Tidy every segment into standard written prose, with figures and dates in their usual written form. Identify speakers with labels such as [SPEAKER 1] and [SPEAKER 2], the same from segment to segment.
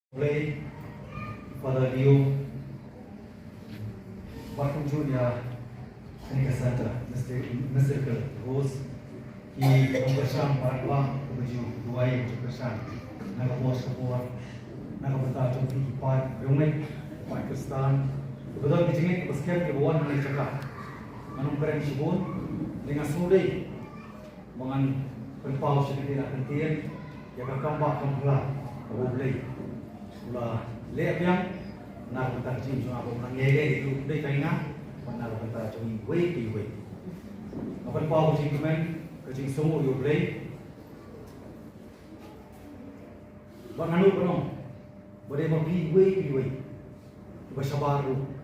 [SPEAKER 1] Play Father Leo, Martin Junior, Seneca Center, Mr. Rose, Congressman Markwa, Baju, Duai, Congressman, Nagapos Kapur, Nagapata, Jopi, Pat, Rumik, Pakistan, Betul bijingin basket kebuan hari cakap, manum keren sibun, dengan sudah, mangan penpau sedikit nak kentian, ya kakambak kampla, boleh, ulah lep yang nak kita cium cuma apa orang ngege itu deh kainga, mana kita cuma wei, apa penpau cium kemen, kecing semua you boleh, bang anu penom, boleh mampir wei, bersabaru.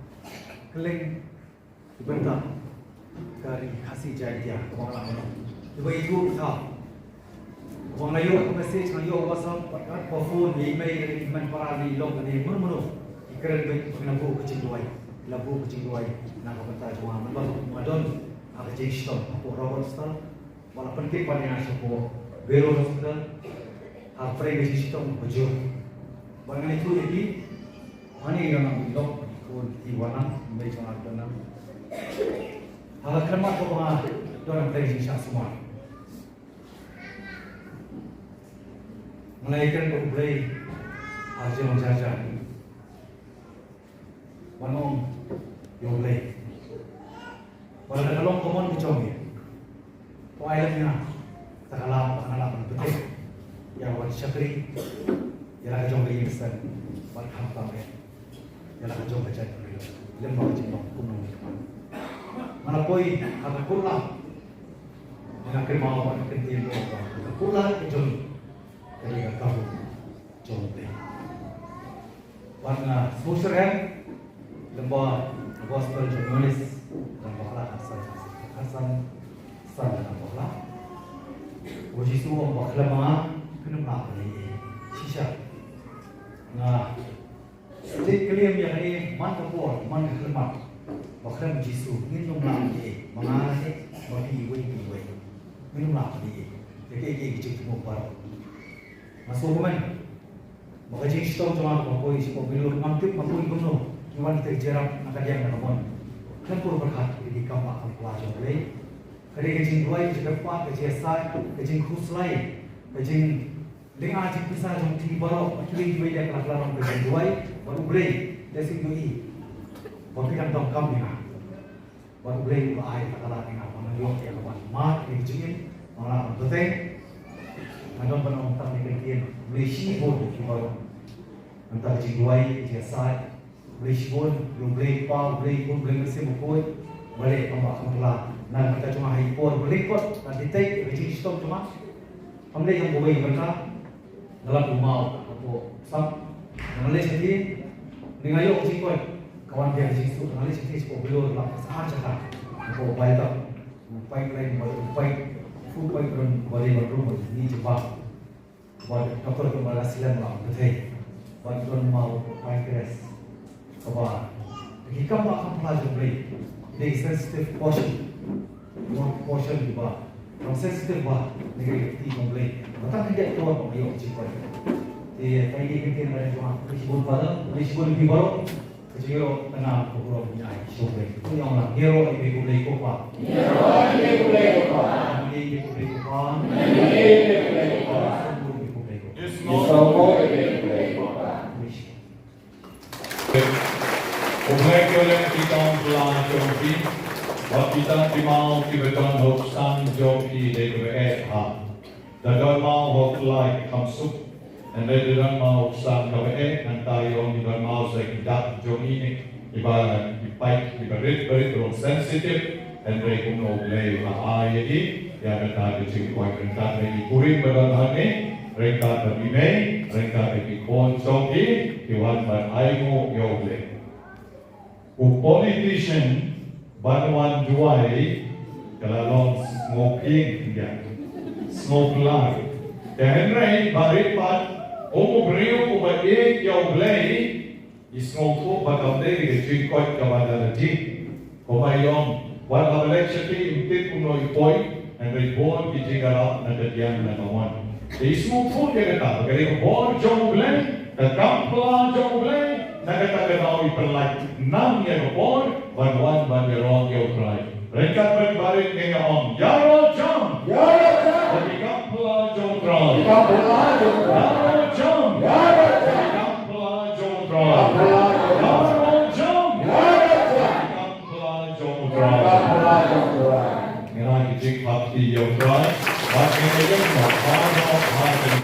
[SPEAKER 1] Keleng dibentak dari kasih jaya kebang lama. Ibu itu tak. Kebang layu message layu WhatsApp phone email iman para di log ni mana. Ikran baik menabu kecil duai, labu kecil duai. Nak kata cuma madon apa jeniston apa Robert Stal. Walaupun kita pada nasi apa Belo Hospital. Apa yang jeniston baju. Bangan itu jadi mana yang nak log Iwana, mereka nak donam. Hal kermat tu apa? Donam dari jenis semua. Melainkan berbelai hasil menjajar. Wanong yang belai. Walau kalau komon kecomnya, poairnya tak kalah betul. Yang wan syakri, yang kecom beli besar, wan hampa ya. Yang nak jom baca dulu, lembaga jimbang kumung depan. Mana poi akan pulang, dengan kemauan kentil apa, pulang ke jom, kerja kau jom deh. Warna sumuseran, lembaga gospel jurnalis, lembaga Hasan lembaga. Wajib semua baklama kena apa ni, sisa. Nah. Jadi kalian yang ini mana kapur, mana kelmat, bahkan Yesus minum lagi, mengalami bagi iwe, minum lagi, jadi kita mau baru. Masuk mana? Maka jenis itu cuma apa isi mobil mantip, apa itu no, cuma kita jarang nak dia nak pun. Kan perlu berkat di kamar pelajar boleh. Kerana kecing dua, kecing empat, kecing satu, kecing khusus lain, kecing dengan aja bisa jom tiga baru, kecing dua dia kelar kecing dua. Baru boleh dari doi, bagi kan dong kami na, baru boleh buat air tak kalah dengan mana yang yang kawan mat dijingin, malah betul, ada penonton tak dikira boleh sibuk baru, antara jingwai jasa, boleh sibuk, boleh pau, boleh mesin buku, boleh tambah kemulah, dan kita cuma hipor, boleh kot, nanti take jing stop cuma, kami yang boleh mereka dalam rumah atau sam. Mengalir sendiri, dengan yuk cikgu kawan dia di situ mengalir sendiri cikgu beliau dalam sahaja cakap, aku upaya tak, upaya lain, upaya baru ni jebak, buat doktor kembali silam lah, betul, buat tuan mau upaya keras, kawan, jika makan pelajar beri, ini sensitive portion juga, yang sensitive bah, negeri kita beri, betul tidak tuan mau yuk cikgu. Jadi kita ada cuma disebut pada, disebut lebih baru, kecil tengah kurang punya isu itu yang lah hero ibu kopa,
[SPEAKER 2] Opmerkelijk kita belang Jopi, wat kita timau kibeton hoksan Jopi DWE ha. Dagal mau hok like kamsuk. Dan dari dalam mau sang KWE nanti orang di dalam mau saya tidak jomi ibarat dipaik ibarat berit sensitif dan dari kuno play lah ayat yang ada di sini kuat rengkat dari kuring berani rengkat dari Mei rengkat dari konsoki iwan ber aimu yogle. Politician bantuan juai kalau smoking dia smoke light dan Henry baripat Omo beriu ubat yang belai isngoko bakal dari kecil kuat kepada nanti. Komayong wala election impit kuno ipoi and reborn kijigarap na dadyan na kawan. Ismu pun dia kata, kalau bor jom bleng, kekampla jom bleng, nak kata kau iperlak nam ya bor, one rong yo try. Rekat berbaring dengan om, yaro jom, tapi kampla jom try. Yaro jom, kampla jom try. Yaro jom, kampla jom try. Ngira kijik hati yo try. Bakit ngayon mo, paano